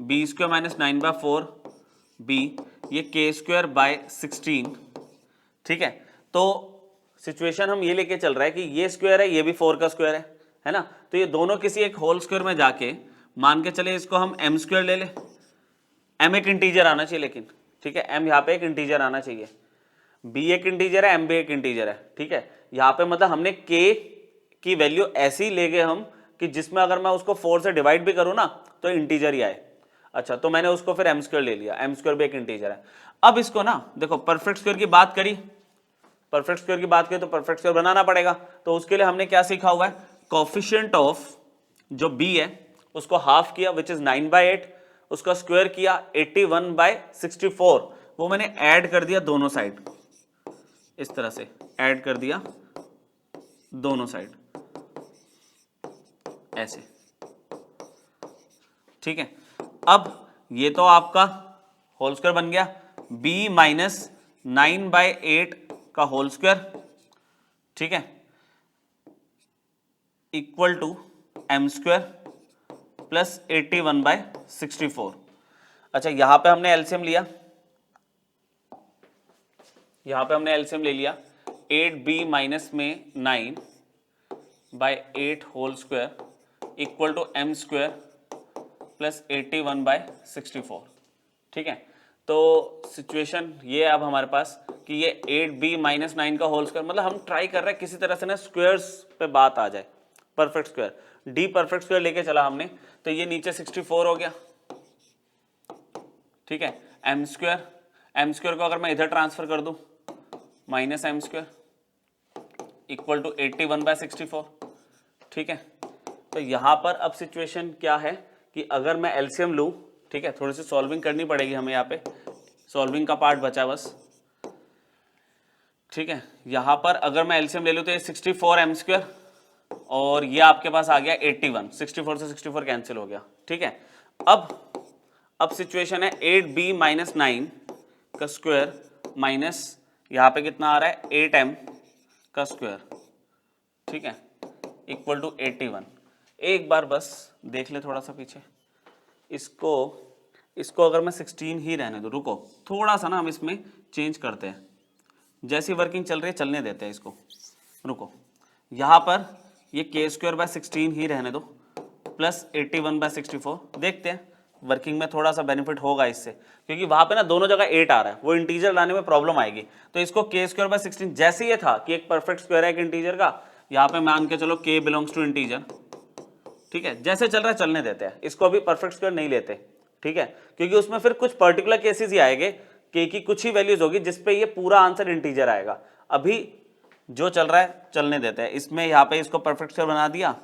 b स्क्वायर माइनस 9/4b, ये k स्क्वायर बाय 16। ठीक है, तो सिचुएशन हम ये लेके चल रहा है कि ये स्क्वायर है, ये भी 4 का स्क्वायर है ना, तो ये दोनों किसी एक होल स्क्वायर में जाके, मान के चले इसको हम m स्क्वायर ले ले, m एक इंटीजर आना चाहिए लेकिन, ठीक है, m यहाँ पे एक इंटीजर आना चाहिए, b एक इंटीजर है, m भी एक इंटीजर है। ठीक है, यहाँ पे मतलब हमने k की वैल्यू ऐसी ले गए हम कि जिसमें अगर मैं उसको 4 से डिवाइड भी करूँ ना तो इंटीजर ही आए। अच्छा, तो मैंने उसको फिर m स्क्वायर ले लिया, m स्क्वायर भी एक इंटीजर है। अब इसको ना देखो परफेक्ट स्क्वायर की बात करी, परफेक्ट स्क्वायर की बात करें तो परफेक्ट स्क्वायर बनाना पड़ेगा। तो उसके लिए हमने क्या सीखा हुआ है, कोफिशिएंट ऑफ जो b है उसको हाफ किया विच इज 9/8, उसका स्क्वायर किया 81/64, वो मैंने ऐड कर दिया दोनों साइड, इस तरह से ऐड कर दिया दोनों साइड ऐसे। ठीक है, अब ये तो आपका होल स्क्वायर बन गया, b माइनस 9/8 का होल स्क्वायर, ठीक है, equal to m square plus 81/64। अच्छा, यहां पे हमने एलसीएम लिया, यहां पे हमने एलसीएम ले लिया, 8b माइनस में 9/8 whole square equal to m square plus 81/64। ठीक है, तो सिचुएशन ये है अब हमारे पास कि ये 8b माइनस 9 का होल स्क्वायर, मतलब हम ट्राई कर रहे हैं किसी तरह से ना स्क्वायर्स पे बात आ जाए, perfect square, d perfect square लेके चला हमने, तो ये नीचे 64 हो गया। ठीक है, m स्क्वायर को अगर मैं इधर ट्रांसफर कर दूं minus m square, equal to 81/64। ठीक है, तो यहाँ पर अब सिचुएशन क्या है कि अगर मैं एलसीएम लूँ, ठीक है, थोड़ी सी सॉल्विंग करनी पड़ेगी हमें, यहाँ पे सॉल्विंग का पार्ट बचा बस। ठीक है, यहाँ पर अगर मैं एलसीएम ले लूँ तो ये 64m² और ये आपके पास आ गया 81, 64 से 64 कैंसिल हो गया। ठीक है, अब सिचुएशन है 8b माइनस 9 का स्क्वायर माइनस यहाँ पे कितना आ रहा है 8m का स्क्वायर, ठीक है, इक्वल टू 81। एक बार बस देख ले थोड़ा सा पीछे, इसको अगर मैं 16 ही रहने दूँ, रुको थोड़ा सा ना हम इसमें चेंज करते हैं, जैसी वर्किंग चल रही है चलने देते हैं इसको, रुको, यहाँ पर ये k²/16 ही रहने दो प्लस 81/64, देखते हैं वर्किंग में थोड़ा सा बेनिफिट होगा इससे, क्योंकि वहाँ पे ना दोनों जगह 8 आ रहा है, वो इंटीजर लाने में प्रॉब्लम आएगी। तो इसको k²/16 जैसे ये था कि एक परफेक्ट स्क्वायर है एक इंटीजर का, यहाँ पे मान के चलो k बिलोंग्स टू इंटीजर, ठीक है, जैसे चल रहा है चलने देते हैं, इसको अभी परफेक्ट स्क्वायर नहीं लेते, ठीक है, क्योंकि उसमें फिर कुछ पर्टिकुलर केसेस ही आएंगे, k की कुछ ही वैल्यूज होगी जिसपे ये पूरा आंसर इंटीजर आएगा। अभी जो चल रहा है चलने देते हैं, इसमें यहाँ पे इसको परफेक्ट स्क्वायर बना दिया,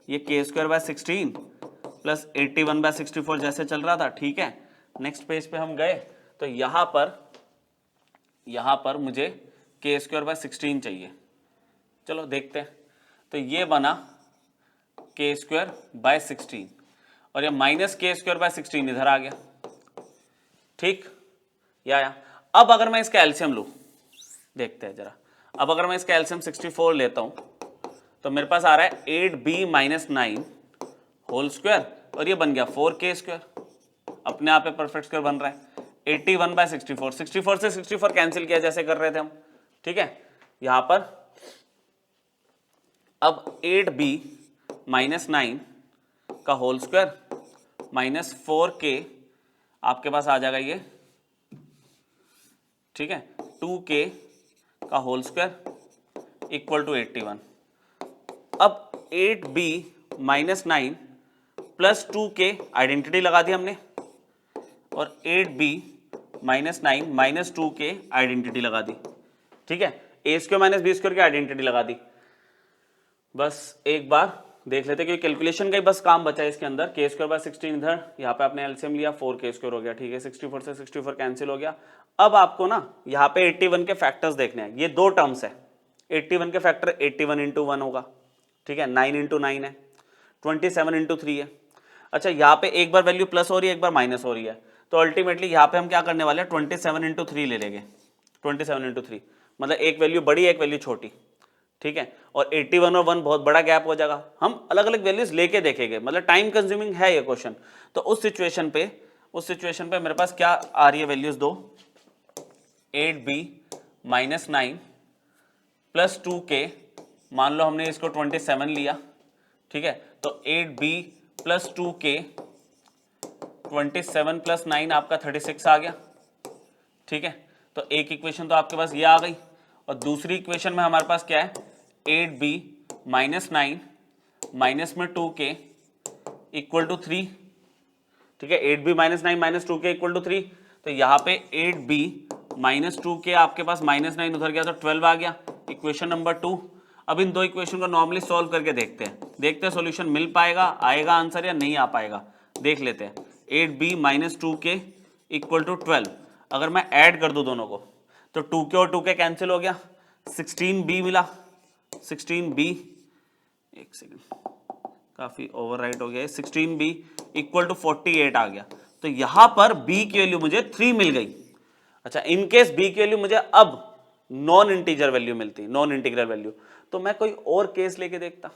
ये k²/16 प्लस 81/64 जैसे चल रहा था, ठीक है। नेक्स्ट पेज पे हम गए तो यहाँ पर मुझे k²/16 चाहिए, चलो देखते हैं, तो ये बना k²/16 और ये माइनस k²/16 इधर आ गया, ठीक या अब अगर मैं इसका एलसीएम लूं, देखते हैं जरा, अब अगर मैं इसका एलसीएम 64 लेता हूं तो मेरे पास आ रहा है 8b माइनस 9 होल स्क्वायर और ये बन गया 4k², अपने आप पे परफेक्ट स्क्वायर बन रहा है 81/64, 64 से 64 कैंसिल किया जैसे कर रहे थे हम, ठीक है। यहां पर अब 8b माइनस 9 का होल स्क्वायर माइनस 4k आपके पास आ जाएगा ये, ठीक है, 2k का होल स्क्वायर इक्वल टू 81। अब 8b minus 9 plus 2k identity लगा दी हमने और 8b minus 9 minus 2k identity लगा दी, ठीक है, a² माइनस b² की आइडेंटिटी लगा दी। बस एक बार देख लेते क्योंकि कैलकुलेशन का ही बस काम बचा है इसके अंदर, k²/16 इधर, यहाँ पे आपने एलसीएम लिया 4k² हो गया, ठीक है, 64 से 64 कैंसिल हो गया। अब आपको ना यहाँ पे 81 के फैक्टर्स देखने हैं, ये दो टर्म्स है, 81 के फैक्टर 81 इंटू 1 होगा, ठीक है, 9 इंटू 9 है, 27 इंटू 3 है। अच्छा, यहाँ पे एक बार वैल्यू प्लस हो रही है एक बार माइनस हो रही है, तो अल्टीमेटली यहाँ पे हम क्या करने वाले हैं 27 इंटू 3 ले लेंगे, 27 इंटू 3 मतलब एक वैल्यू बड़ी एक वैल्यू छोटी, ठीक है, और 81 और 1 बहुत बड़ा गैप हो जाएगा, हम अलग अलग वैल्यूज लेके देखेंगे, मतलब टाइम कंज्यूमिंग है ये क्वेश्चन। तो उस सिचुएशन पे मेरे पास क्या आ रही है वैल्यूज दो, 8b माइनस 9 प्लस 2k, मान लो हमने इसको 27 लिया, ठीक है, तो 8b प्लस 2k 27 प्लस 9 आपका 36 आ गया, ठीक है, तो एक इक्वेशन तो आपके पास ये आ गई और दूसरी इक्वेशन में हमारे पास क्या है 8b माइनस 9 माइनस में 2k इक्वल टू 3, ठीक है, 8b minus 9 minus 2k equal to 3, तो यहाँ पे 8b माइनस 2k आपके पास माइनस 9 उधर गया तो 12 आ गया, इक्वेशन नंबर 2। अब इन दो इक्वेशन को नॉर्मली सॉल्व करके देखते हैं सॉल्यूशन मिल पाएगा, आएगा आंसर या नहीं आ पाएगा, देख लेते हैं। 8b minus 2k equal to 12, अगर मैं ऐड कर दूं दोनों को तो 2k और 2k कैंसिल हो गया, 16b मिला, 16b, एक सेकेंड काफी ओवरराइट हो गया, 16b इक्वल टू 48 आ गया, तो यहां पर b की वैल्यू मुझे 3 मिल गई। अच्छा, इनकेस b की वैल्यू मुझे अब नॉन इंटीजर वैल्यू मिलती, नॉन इंटीग्रल वैल्यू, तो मैं कोई और केस लेके देखता।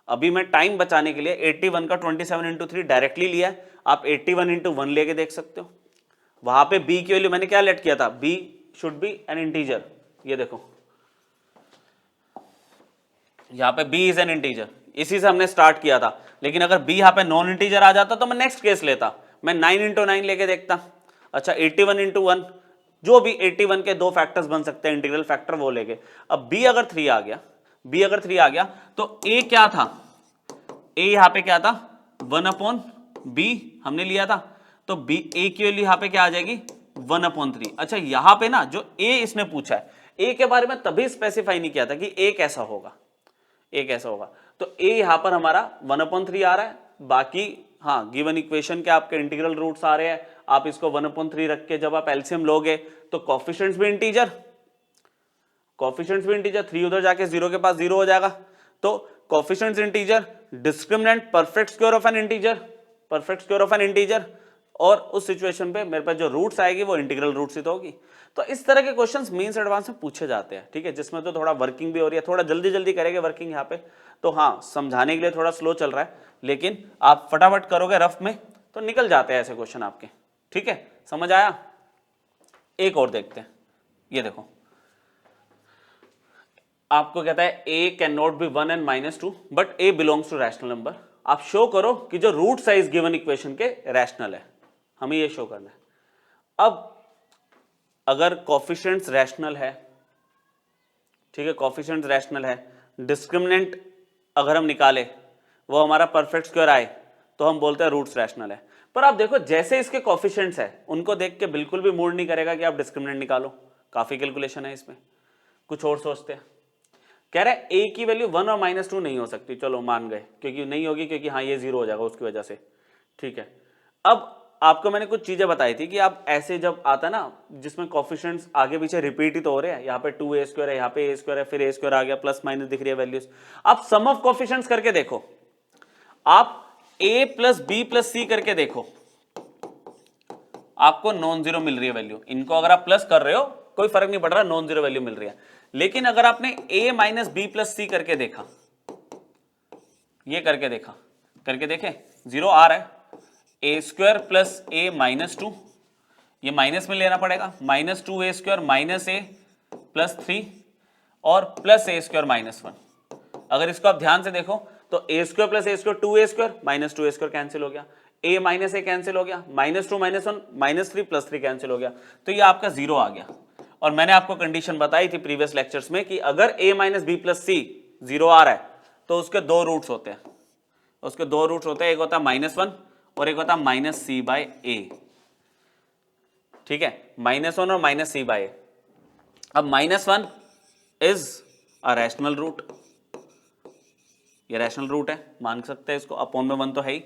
अभी मैं टाइम बचाने के लिए 81 का 27 इंटू 3 डायरेक्टली लिया है, आप 81 इंटू 1 लेके देख सकते हो। वहां पे b की वैल्यू मैंने क्या लेट किया था, b should be N integer, ये देखो यहाँ पे b इज एन इंटीजर, इसी से हमने स्टार्ट किया था, लेकिन अगर b यहाँ पे नॉन इंटीजर आ जाता तो मैं नेक्स्ट केस लेता, मैं 9 इंटू 9 लेके देखता। अच्छा, 81 इंटू 1, जो भी 81 के दो फैक्टर्स बन सकते हैं इंटीग्रल फैक्टर वो लेके, अब b अगर 3 आ गया, तो a क्या था, a यहाँ पे क्या था 1/b हमने लिया था, तो b a की वैल्यू यहाँ पे क्या आ जाएगी 1/3। अच्छा, यहाँ पे ना जो a इसने पूछा है ए के बारे में तभी स्पेसिफाई नहीं किया था कि ए कैसा होगा, ए कैसा होगा। तो ए यहां पर हमारा 1/3 आ रहा है, बाकी हाँ गिवन इक्वेशन के आपके इंटीग्रल रूट्स आ रहे हैं, आप इसको 1/3 रख के जब आप एलसीएम लोगे तो कोफिशिएंट्स भी इंटीजर, कोफिशिएंट्स भी इंटीजर, 3 उधर जाके 0 के पास 0 हो जाएगा, तो coefficients integer, discriminant perfect square of an integer, perfect square of an integer, और उस सिचुएशन पे मेरे पास जो रूट्स आएगी वो इंटीग्रल रूट्स ही तो होगी। तो इस तरह के क्वेश्चंस मेंस एडवांस में पूछे जाते हैं, ठीक है, जिसमें तो थोड़ा वर्किंग भी हो रही है, थोड़ा जल्दी जल्दी करेंगे वर्किंग यहाँ पे, तो हाँ समझाने के लिए थोड़ा स्लो चल रहा है, लेकिन आप फटाफट करोगे रफ में तो निकल जाते हैं ऐसे क्वेश्चन आपके, ठीक है, समझ आया। एक और देखते हैं, ये देखो आपको कहता है a can not be 1 and -2 but a belongs to rational number. आप शो करो कि जो रूट साइज गिवन इक्वेशन के रैशनल है, हमें ये शो करना है। अब अगर कोफिशिएंट्स रैशनल है, ठीक है, कोफिशिएंट्स रैशनल है, डिस्क्रिमिनेंट अगर हम निकाले वो हमारा परफेक्ट स्क्वायर आए तो हम बोलते हैं रूट्स रैशनल है। पर आप देखो जैसे इसके कोफिशिएंट्स है उनको देख के बिल्कुल भी मूड नहीं करेगा कि आप डिस्क्रिमिनेंट निकालो, काफी कैलकुलेशन है इसमें, कुछ और सोचते हैं। कह रहा है a की वैल्यू 1 और -2 नहीं हो सकती, चलो मान गए, क्योंकि नहीं होगी, क्योंकि हाँ ये 0 हो जाएगा उसकी वजह से, ठीक है। अब आपको मैंने कुछ चीजें बताई थी कि आप ऐसे जब आता ना जिसमें कोफिशिएंट्स आगे पीछे रिपीट ही तो हो रहे हैं, यहाँ पे 2a² है, यहाँ पे a² है, फिर a² आ गया, प्लस माइनस दिख रही है वैल्यूज, आप सम ऑफ कोफिशिएंट्स करके देखो, आप a + b + c करके देखो, आपको नॉन जीरो मिल रही है वैल्यू। इनको अगर आप प्लस कर रहे हो कोई फर्क नहीं पड़ रहा, नॉन जीरो वैल्यू मिल रही है। लेकिन अगर आपने a - b + c करके देखा, ये करके देखा, करके देखे 0 आ रहा है, a² + a - 2, ये माइनस में लेना पड़ेगा, -2a² - a + 3 और प्लस a² - 1। अगर इसको आप ध्यान से देखो तो a² + a² 2a² - 2a² cancel हो गया, a - a कैंसिल हो गया, -2 - 1 -3 + 3 कैंसिल हो गया, तो ये आपका 0 आ गया। और मैंने आपको कंडीशन बताई थी प्रीवियस लेक्चर्स में कि अगर a - b + c 0 आ रहा है तो उसके दो रूट्स होते हैं, उसके दो रूट्स होते हैं, एक होता है -1 और एक होता है -c/a, ठीक है, -1 और -c/a। अब -1 इज अ रैशनल रूट, ये रैशनल रूट है, मान सकते हैं इसको, अपॉन में 1 तो है ही।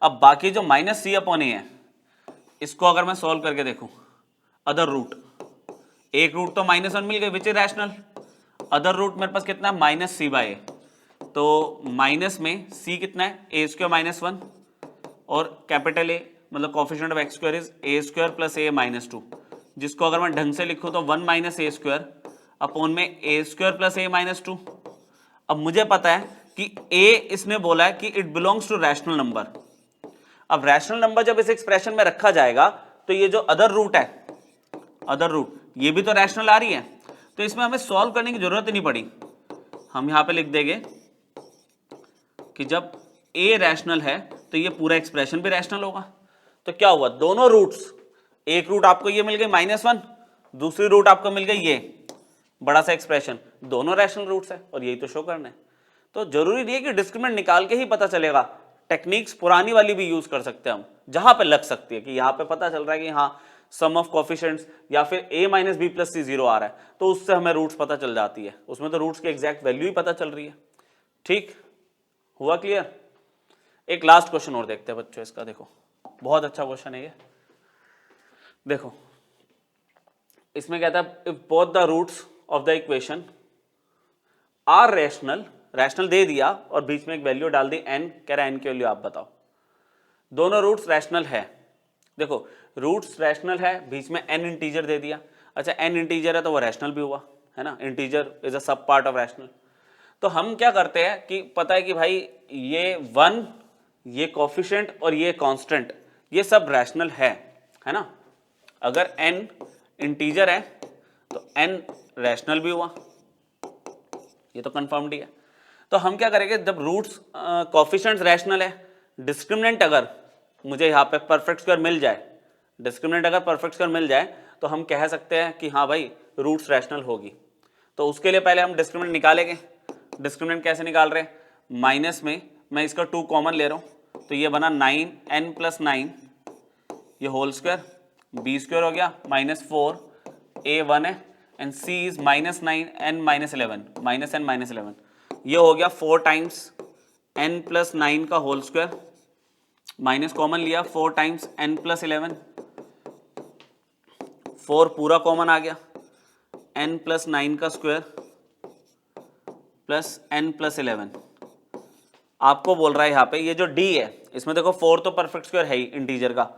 अब बाकी जो -c/a है इसको अगर मैं सॉल्व करके देखूं, अदर रूट, एक रूट तो -1 मिल गई which is rational, other root मेरे पास कितना है -c/a, तो माइनस में c कितना है a² - 1 और कैपिटल A मतलब coefficient of x² is a² + a - 2, जिसको अगर मैं ढंग से लिखूं तो 1 - a² अपॉन में a² + a - 2। अब मुझे पता है कि a इसने बोला है कि it belongs to rational number. अब रैशनल नंबर जब इस एक्सप्रेशन में रखा जाएगा तो ये जो अदर रूट है, अदर रूट ये भी तो रैशनल आ रही है, तो इसमें हमें सॉल्व करने की जरूरत ही नहीं पड़ी। हम यहां पे लिख देंगे कि जब a रैशनल है तो ये पूरा एक्सप्रेशन भी रैशनल होगा। तो क्या हुआ, दोनों रूट्स, एक रूट आपको ये मिल गई -1, दूसरी रूट आपको मिल गई ये बड़ा सा एक्सप्रेशन, दोनों रैशनल रूट्स है और यही तो शो करना है। तो जरूरी नहीं है कि डिस्क्रिमिनेंट निकाल के ही पता चलेगा, टेक्निक्स पुरानी वाली भी यूज कर सकते हैं हम, जहां पे लग सकती है कि यहां पे पता चल रहा है कि हाँ सम ऑफ कोफिशिएंट्स या फिर a - b + c 0 आ रहा है, तो उससे हमें रूट्स पता चल जाती है, उसमें तो रूट्स की एग्जैक्ट वैल्यू ही पता चल रही है। ठीक हुआ क्लियर। एक लास्ट क्वेश्चन और देखते हैं बच्चों इसका, देखो बहुत अच्छा क्वेश्चन है ये। देखो इसमें कहता है if both the roots of the equation are rational, rational दे दिया और बीच में एक वैल्यू डाल दी n, कह रहा है n की वैल्यू आप बताओ। दोनों रूट्स रैशनल है, देखो रूट्स रैशनल है, बीच में n इंटीजर दे दिया, अच्छा n इंटीजर है तो वो रैशनल भी हुआ है ना, इंटीजर इज अ सब पार्ट ऑफ रैशनल। तो हम क्या करते हैं कि पता है कि भाई ये 1, ये कोफिशिएंट और ये कांस्टेंट, ये सब रैशनल है ना। अगर n इंटीजर है तो n रैशनल भी हुआ, ये तो कंफर्म्ड ही है। तो हम क्या करेंगे, जब रूट्स कोफिशिएंट्स रैशनल है, डिस्क्रिमिनेंट अगर मुझे यहाँ पे परफेक्ट स्क्वायर मिल जाए, डिस्क्रिमिनेंट अगर परफेक्ट स्क्वायर मिल जाए तो हम कह सकते हैं कि हाँ भाई रूट्स रैशनल होगी। तो उसके लिए पहले हम डिस्क्रिमिनेंट निकालेंगे। डिस्क्रिमिनेंट कैसे निकाल रहे हैं, माइनस में मैं इसका 2 कॉमन ले रहा हूँ, तो ये बना 9n + 9 ये होल स्क्वायर, b² हो गया -4 a 1 है, and c is -9 n -11 -n -11। ये हो गया 4 टाइम्स n + 9 का होल स्क्वायर, माइनस कॉमन लिया 4 टाइम्स n + 11, 4 पूरा कॉमन आ गया, n + 9 का स्क्वायर प्लस n + 11। आपको बोल रहा है यहाँ पे ये जो d है इसमें देखो 4 तो परफेक्ट स्क्वायर है ही इंटीजर का,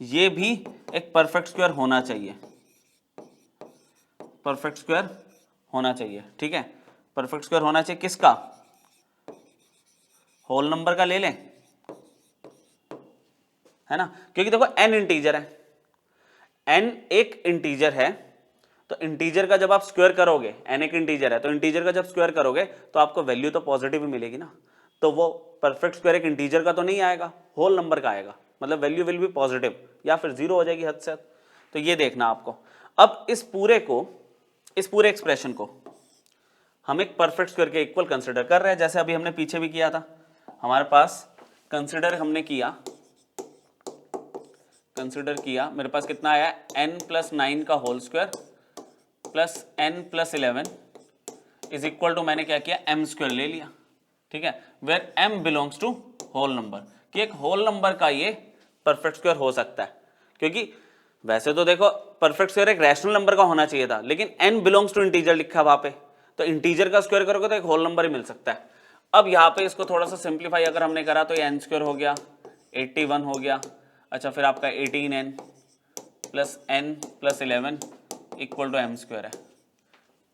ये भी एक परफेक्ट स्क्वायर होना चाहिए, परफेक्ट स्क्वायर होना चाहिए। ठीक है, परफेक्ट स्क्वायर होना चाहिए किसका, होल नंबर का ले लें, है ना, क्योंकि देखो n इंटीजर है, n एक इंटीजर है, तो इंटीजर का जब आप स्क्वायर करोगे, n एक इंटीजर है तो इंटीजर का जब स्क्वायर करोगे तो आपको वैल्यू तो पॉजिटिव ही मिलेगी ना, तो वो परफेक्ट स्क्वायर एक इंटीजर का तो नहीं आएगा, होल नंबर का आएगा, मतलब वैल्यू विल बी पॉजिटिव या फिर जीरो हो जाएगी हद से हद। तो ये देखना आपको। अब इस पूरे एक्सप्रेशन को हम एक परफेक्ट स्क्वायर के इक्वल कंसिडर कर रहे हैं, जैसे अभी हमने पीछे भी किया था, हमारे पास कंसिडर किया, मेरे पास कितना आया, n + 9 का whole square plus n + 11 is equal to, मैंने क्या किया, m² ले लिया। ठीक है, where m belongs to whole number, कि एक होल नंबर का ये परफेक्ट स्क्वायर हो सकता है, क्योंकि वैसे तो देखो परफेक्ट स्क्वायर एक रैशनल नंबर का होना चाहिए था, लेकिन n बिलोंग्स टू इंटीजर लिखा वहां पे, तो इंटीजर का स्क्वायर करोगे तो एक होल नंबर ही मिल सकता है। अब यहाँ पे इसको थोड़ा सा सिंप्लीफाई अगर हमने करा तो ये n² हो गया, 81 हो गया, अच्छा फिर आपका 18n + n + 11 equal to m² है।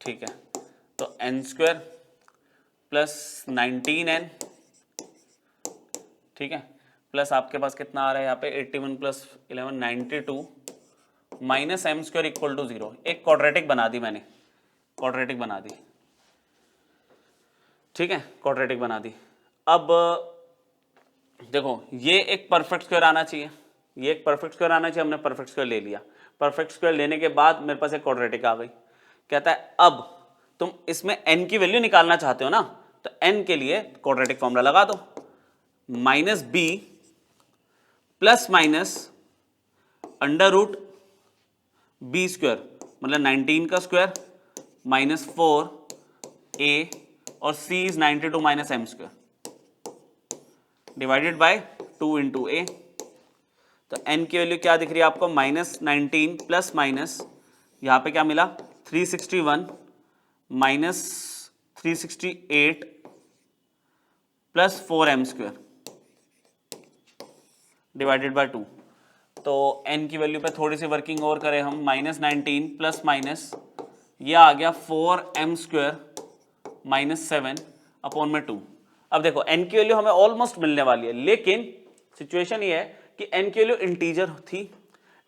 ठीक है, तो n² + 19n, ठीक है, प्लस आपके पास कितना आ रहा है यहाँ पे, 81 + 11 92 माइनस m² इक्वल टू 0। एक क्वाड्रेटिक बना दी मैंने, क्वाड्रेटिक बना दी, ठीक है, क्वाड्रेटिक बना दी। अब देखो ये एक परफेक्ट स्क्वायर आना चाहिए, ये एक परफेक्ट स्क्वायर आना चाहिए, हमने परफेक्ट स्क्वायर ले लिया, परफेक्ट स्क्वायर लेने के बाद मेरे पास एक क्वाड्रेटिक आ गई। कहता है अब तुम इसमें n की वैल्यू निकालना चाहते हो ना, तो n के लिए क्वाड्रेटिक फॉर्मूला लगा दो, -b ± √b², मतलब 19 का स्क्वायर -4a और c is 92 - m² divided by 2 × a। तो n की वैल्यू क्या दिख रही है आपको, -19 प्लस माइनस यहाँ पे क्या मिला, 361 - 368 प्लस 4m² डिवाइडेड बाय 2। तो n की वैल्यू पे थोड़ी सी वर्किंग और करें हम, -19 प्लस माइनस ये आ गया 4m² -7 अपॉन में 2। अब देखो n की वैल्यू हमें ऑलमोस्ट मिलने वाली है, लेकिन सिचुएशन ये है कि n की वैल्यू इंटीजर थी,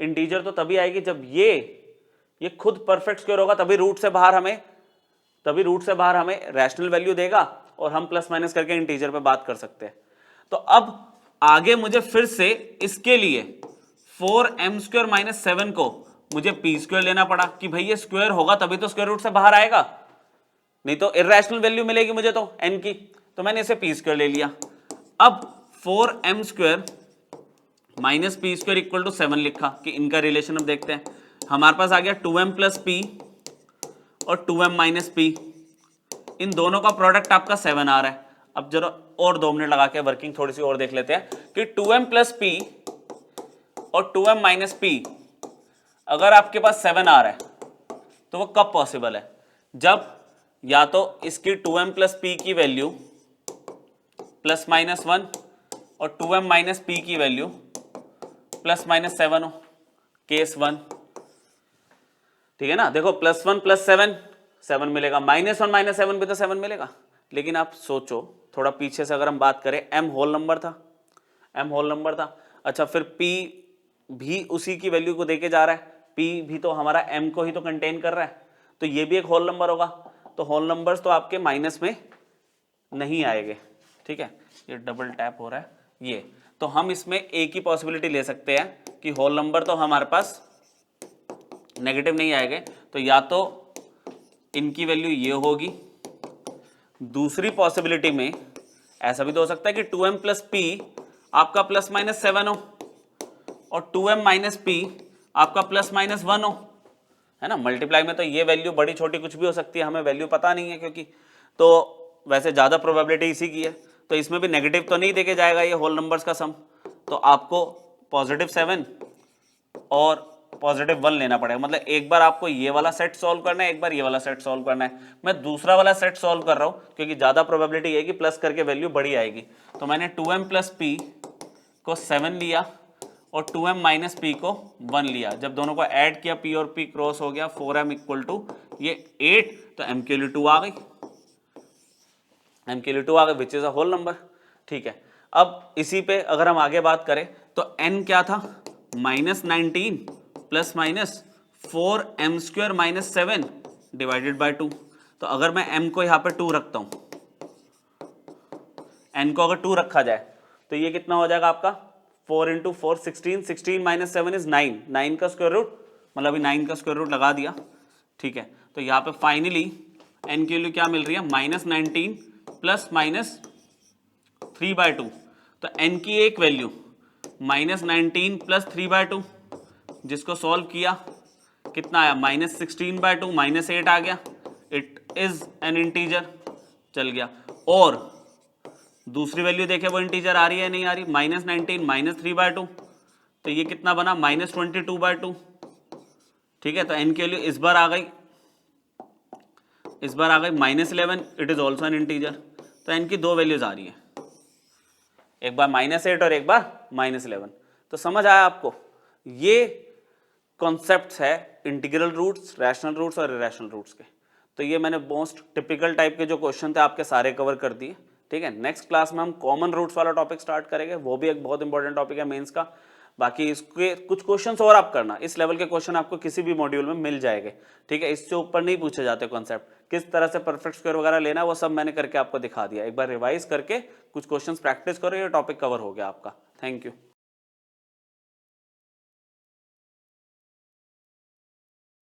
इंटीजर तो तभी आएगी जब ये खुद परफेक्ट स्क्वायर होगा, तभी रूट से बाहर हमें रैशनल वैल्यू देगा और हम प्लस माइनस करके इंटीजर पे बात कर सकते हैं। तो अब आगे मुझे फिर से इसके लिए 4m² - 7 को मुझे p² लेना पड़ा, कि भाई ये स्क्वायर होगा तभी तो स्क्वायर रूट से बाहर आएगा, नहीं तो इर्रेशनल वैल्यू मिलेगी मुझे तो n की, तो मैंने इसे p² ले लिया। अब 4m² - p² इक्वल टू 7 लिखा, कि इनका रिलेशन अब देखते हैं। हमारे पास आ गया 2m + p और 2m - p, इन दोनों का प्रोडक्ट आपका 7 आ रहा है। अब जरा और 2 मिनट लगा के वर्किंग थोड़ी सी और देख लेते हैं कि 2m + p और 2m - p अगर आपके पास 7 आ रहा है तो वो कब पॉसिबल है, जब या तो इसकी 2m + p की वैल्यू ±1 और 2m - p की वैल्यू ±7 हो, केस 1, ठीक है ना। देखो +1 + 7 7 मिलेगा, -1 - 7 भी तो 7 मिलेगा। लेकिन आप सोचो थोड़ा पीछे से, अगर हम बात करें, m होल नंबर था, अच्छा फिर p भी उसी की वैल्यू को देके जा रहा है, p भी तो हमारा m को ही तो कंटेन कर रहा है, तो ये भी एक होल नंबर होगा। तो होल नंबर्स तो आपके माइनस में नहीं आएंगे, ठीक है। ये डबल टैप हो रहा है ये, तो हम इसमें एक ही पॉसिबिलिटी ले सकते हैं कि होल नंबर तो हमारे पास नेगेटिव नहीं आएंगे, तो या तो इनकी वैल्यू ये होगी, दूसरी पॉसिबिलिटी में ऐसा भी तो हो सकता है कि 2m + p आपका ±7 हो और 2m - p आपका ±1 हो, है ना। मल्टीप्लाई में तो ये वैल्यू बड़ी छोटी कुछ भी हो सकती है, हमें वैल्यू पता नहीं है क्योंकि, तो वैसे ज़्यादा प्रोबेबिलिटी इसी की है, तो इसमें भी नेगेटिव तो नहीं देके जाएगा ये होल नंबर्स का सम, तो आपको +7 और +1 लेना पड़ेगा। मतलब एक बार आपको ये वाला सेट सॉल्व करना है, एक बार ये वाला सेट सॉल्व करना है। मैं दूसरा वाला सेट सॉल्व कर रहा हूँ क्योंकि ज़्यादा प्रोबेबिलिटी है कि प्लस करके वैल्यू बड़ी आएगी। तो मैंने 2m + p को 7 लिया और 2m - p को 1 लिया। जब दोनों को ऐड किया p और p क्रॉस हो गया, 4m = ये 8, तो m के लिए 2 आ गई, m के लिए 2 आ गई which is a whole number. ठीक है, अब इसी पे अगर हम आगे बात करें तो n क्या था, -19 ± 4m² - 7 डिवाइडेड बाय 2। तो अगर मैं m को यहाँ पे 2 रखता हूँ, n को अगर 2 रखा जाए तो ये कितना हो जाएगा आपका, 4 × 4 16, 16 - 7 इज 9, 9 का स्क्वायर रूट, मतलब अभी 9 का स्क्वायर रूट लगा दिया। ठीक है, तो यहाँ पे फाइनली n के लिए क्या मिल रही है, -19 ± 3/2। तो n की एक वैल्यू -19 + 3/2, जिसको सॉल्व किया कितना आया, -16/2, -8 आ गया, इट इज एन इंटीजर, चल गया। और दूसरी वैल्यू देखे वो इंटीजर आ रही है नहीं आ रही, -19 - 3/2, तो ये कितना बना, -22/2। ठीक है, तो n की वैल्यू इस बार आ गई, -11, it is also an integer. तो n की दो वैल्यूज आ रही है, एक बार -8 और एक बार -11। तो समझ आया आपको, ये कॉन्सेप्ट्स है इंटीग्रल रूट्स, रैशनल रूट्स और इरेशनल रूट्स के। तो ये मैंने मोस्ट टिपिकल टाइप के जो क्वेश्चन थे आपके सारे कवर कर दिए। ठीक है, नेक्स्ट क्लास में हम कॉमन रूट्स वाला टॉपिक स्टार्ट करेंगे, वो भी एक बहुत इंपॉर्टेंट टॉपिक है मेंस का। बाकी इसके कुछ क्वेश्चंस और आप करना, इस लेवल के क्वेश्चन आपको किसी भी मॉड्यूल में मिल जाएंगे। ठीक है, इससे ऊपर नहीं पूछे जाते कॉन्सेप्ट, किस तरह से परफेक्ट स्क्वायर वगैरह लेना वो सब मैंने करके आपको दिखा दिया। एक बार रिवाइज करके कुछ क्वेश्चंस प्रैक्टिस करो, ये टॉपिक कवर हो गया आपका। Thank you.